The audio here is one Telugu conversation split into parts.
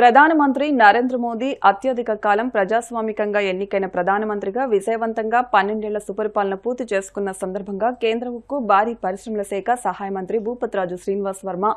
ప్రధానమంత్రి నరేంద్ర మోదీ అత్యధిక కాలం ప్రజాస్వామికంగా ఎన్నికైన ప్రధానమంత్రిగా విజయవంతంగా 12 ఏళ్ల సుపరిపాలన పూర్తి చేసుకున్న సందర్భంగా కేంద్ర ఉక్కు భారీ పరిశ్రమల శాఖ సహాయ మంత్రి భూపతిరాజు శ్రీనివాస్ వర్మ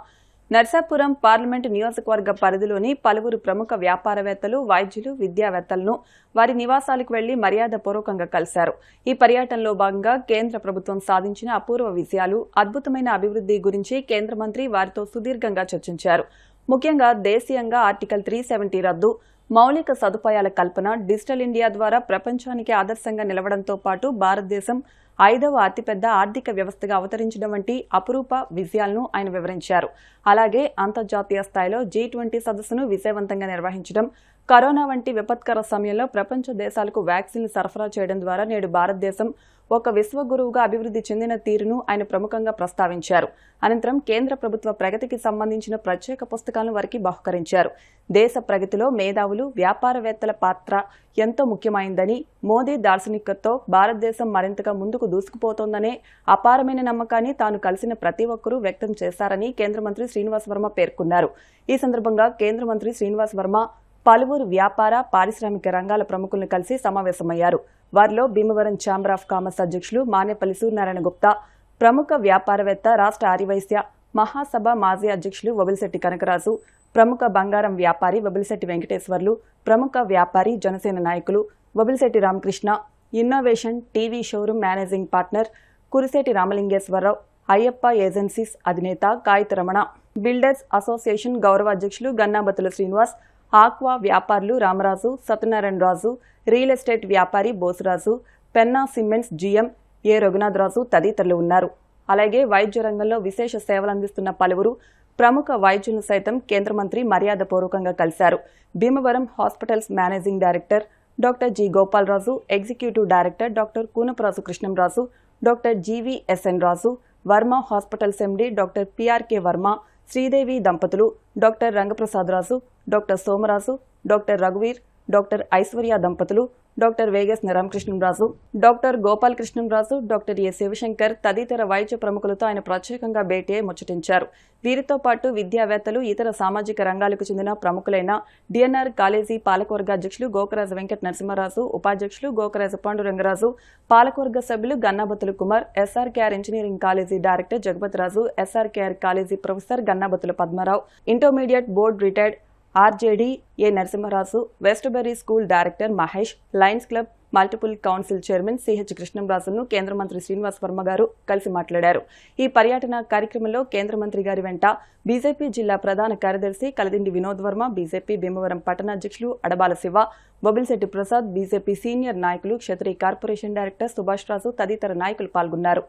నర్సాపురం పార్లమెంటు నియోజకవర్గ పరిధిలోని పలువురు ప్రముఖ వ్యాపారవేత్తలు, వైద్యులు, విద్యావేత్తలను వారి నివాసాలకు వెళ్లి మర్యాదపూర్వకంగా కలిశారు. ఈ పర్యటనలో భాగంగా కేంద్ర ప్రభుత్వం సాధించిన అపూర్వ విజయాలు, అద్భుతమైన అభివృద్ధి గురించి కేంద్ర మంత్రి వారితో సుదీర్ఘంగా చర్చించారు. ముఖ్యంగా దేశీయంగా ఆర్టికల్ 370 రద్దు, మౌలిక సదుపాయాల కల్పన, డిజిటల్ ఇండియా ద్వారా ప్రపంచానికి ఆదర్శంగా నిలవడంతో పాటు భారతదేశం 5వ అతిపెద్ద ఆర్థిక వ్యవస్థగా అవతరించడం వంటి అపురూప విజయాలను ఆయన వివరించారు. అలాగే అంతర్జాతీయ స్థాయిలో G20 సదస్సును విజయవంతంగా నిర్వహించడం, కరోనా వంటి విపత్కర సమయంలో ప్రపంచ దేశాలకు వ్యాక్సిన్లు సరఫరా చేయడం ద్వారా నేడు భారతదేశం ఒక విశ్వగురువుగా అభివృద్ధి చెందిన తీరును ఆయన ప్రముఖంగా ప్రస్తావించారు. అనంతరం కేంద్ర ప్రభుత్వ ప్రగతికి సంబంధించిన ప్రత్యేక పుస్తకాలను వారికి బహుకరించారు. దేశ ప్రగతిలో మేధావులు, వ్యాపారవేత్తల పాత్ర ఎంతో ముఖ్యమైందని, మోదీ దార్శనికతతో భారతదేశం మరింతగా ముందుకు దూసుకుపోతోందనే అపారమైన నమ్మకాన్ని తాను కలిసిన ప్రతి ఒక్కరూ వ్యక్తం చేశారని కేంద్ర మంత్రి శ్రీనివాస్ వర్మ పేర్కొన్నారు. ఈ సందర్భంగా కేంద్ర మంత్రి శ్రీనివాస్ వర్మ పలువురు వ్యాపార, పారిశ్రామిక రంగాల ప్రముఖులను కలిసి సమావేశమయ్యారు. వారిలో భీమవరం ఛాంబర్ ఆఫ్ కామర్స్ అధ్యక్షులు మానేపల్లి సూర్యనారాయణ గుప్తా, ప్రముఖ వ్యాపారవేత్త, రాష్ట్ర ఆర్యవైశ్య మహాసభ మాజీ అధ్యక్షులు వబిలిశెట్టి కనకరాజు, ప్రముఖ బంగారం వ్యాపారి వబిలిశెట్టి వెంకటేశ్వర్లు, ప్రముఖ వ్యాపారి జనసేన నాయకులు Vabilisetti Ramakrishna, innovation TV showroom managing partner Kurisetti Ramalingeswara Rao, Ayyappa agencies అధినేత కాయిత రమణ, బిల్డర్స్ అసోసియేషన్ గౌరవ అధ్యక్షులు గన్నాబతుల శ్రీనివాస్, ఆక్వా వ్యాపారులు రామరాజు, సత్యనారాయణ రాజు, రియల్ ఎస్టేట్ వ్యాపారి బోసురాజు, పెన్నా సిమెంట్స్ జీఎం ఏ రఘునాథరాజు తదితరులు ఉన్నారు. అలాగే వైద్య రంగంలో విశేష సేవలందిస్తున్న పలువురు ప్రముఖ వైద్యులను సైతం కేంద్ర మంత్రి మర్యాదపూర్వకంగా కలిశారు. Bhimavaram hospitals managing director doctor G Gopalaraju, executive director doctor Koonaparaju Krishnamraju, doctor GVSN Raju, Varma hospitals MD doctor PRK Varma, Sridevi దంపతులు, doctor Rangaprasad Raju, doctor Somaraju, doctor రఘువీర్, డాక్టర్ ఐశ్వర్య దంపతులు, doctor Vegas Ramakrishnamraju, doctor Gopalakrishnamraju, doctor A Sivashankar తదితర వైద్య ప్రముఖులతో ఆయన ప్రత్యేకంగా భేటీ అయి ముచ్చటించారు. వీరితో పాటు విద్యావేత్తలు, ఇతర సామాజిక రంగాలకు చెందిన ప్రముఖులైన డిఎన్ఆర్ కాలేజీ పాలకవర్గ అధ్యక్షులు గోకరాజు వెంకట నరసింహరాజు, ఉపాధ్యక్షులు గోకరాజు పాండురంగరాజు, పాలకవర్గ సభ్యులు Gannabathula Kumar, SRKR engineering college director Jagapathiraju, SRKR college professor Gannabathula Padmarao, intermediate board retired RJD A Narasimharaju, Westberry school director Mahesh, Lions Club multiple council chairman CH కృష్ణంరాజును కేంద్ర మంత్రి శ్రీనివాస్ వర్మ గారు కలిసి మాట్లాడారు. ఈ పర్యటన కార్యక్రమంలో కేంద్ర మంత్రి గారి వెంట బీజేపీ జిల్లా ప్రధాన కార్యదర్శి కలదిండి వినోద్ వర్మ, బీజేపీ భీమవరం పట్టణ అధ్యక్షులు అడబాల శివ, బొబిలిశెట్టి ప్రసాద్, బీజేపీ సీనియర్ నాయకులు, క్షత్రియ కార్పొరేషన్ డైరెక్టర్ సుభాష్ రాజు తదితర నాయకులు పాల్గొన్నారు.